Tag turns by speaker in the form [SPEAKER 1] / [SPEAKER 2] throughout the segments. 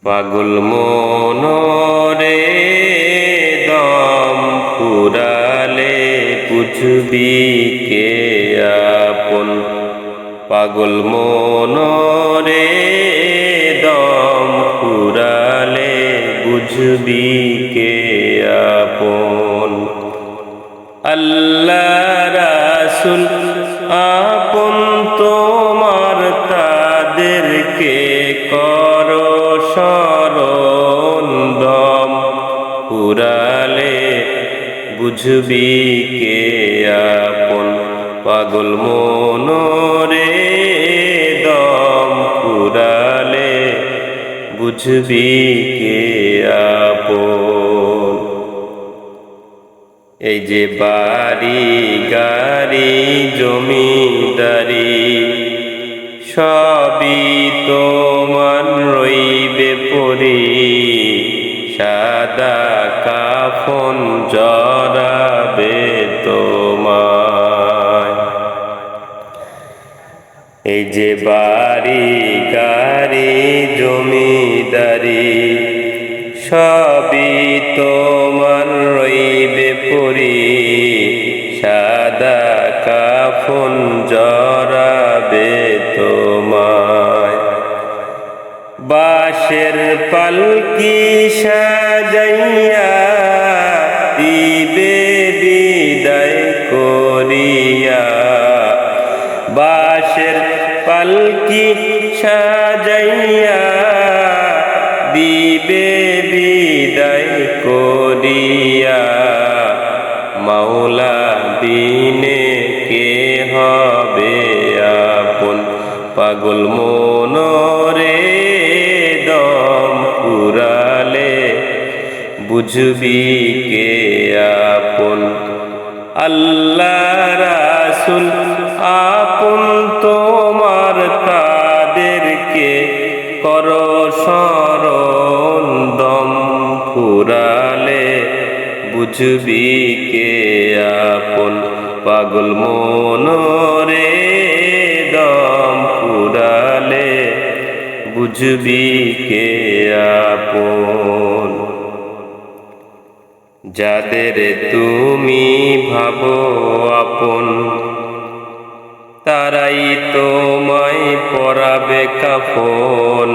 [SPEAKER 1] পাগল মনরে দম ফুরালে বুঝবি কে আপন। পাগল মনরে দম ফুরালে বুঝবি কে আপন। আল্লাহ রাসূল আপন তোমার, তাদেরকে করো স্মরণ। দম ফুরালে বুঝবি কে আপন। পাগল মনরে দম ফুরালে বুঝবি কে আপন। এই যে বাড়ি গাড়ি জমিদারি সবই তোমার রইবে পরি, সাদা কাফন জড়াবে তোমায়। এই যে বাড়ি গাড়ি জমিদারি সবই তোমার রইবে পরি, সাদা কাফন জড়াবে তোমায়। বাঁশের পালকি সাজাইয়া দিবে বিদায় করিয়া। বাঁশের পালকি সাজাইয়া দিবে বিদায় করিয়া। মাওলা বিনে কে হবে আপন। পাগল মনরে দম ফুরালে বুঝবি কে আপন। আল্লাহ রাসূল আপন তোমার, তাদেরকে করো স্মরণ। দম ফুরালে বুঝবি কে আপন। পাগল মনরে দম ফুরালে বুঝবি কে আপন। যাদের তুমি ভাবো আপন, তারাই তোমায় পরাবে কাফন।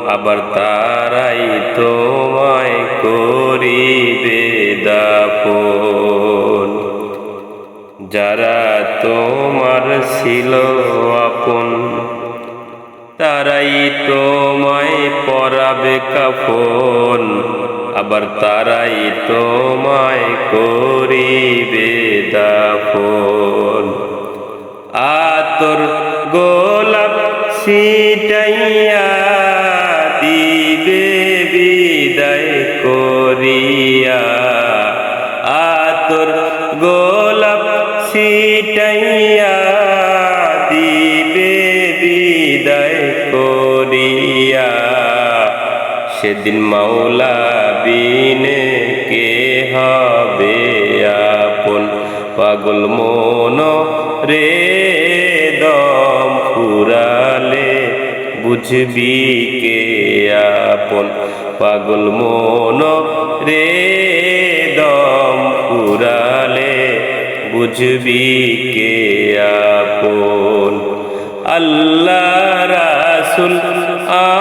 [SPEAKER 1] আবার তারাই তোমায় করিবে দাফন। যারা তোমার ছিল আপন, তারাই তোমায় পরাবে কাফন। আবার তারাই তোমায় করিবে দাফন। আতর গোলাপ ছিটাইয়া দিবে বিদায় করিয়া। আতর গোলাপ ছিটাইয়া দিবে বিদায় করিয়া। সেদিন মাওলা বিনে কে হবে আপন। পাগল মনরে দম ফুরালে বুঝবি কে আপন। পাগল মনরে দম ফুরালে বুঝবি কে আপন। আল্লাহ রাসূল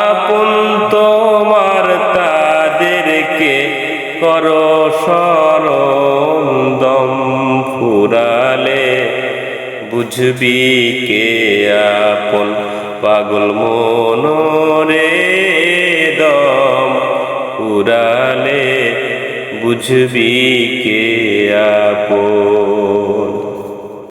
[SPEAKER 1] আপন তোমার, তাদেরকে করো স্মরণ। দম ফুরালে বুঝবি কে আপন। পাগল মনরে দম ফুরালে বুঝবি কে আপন।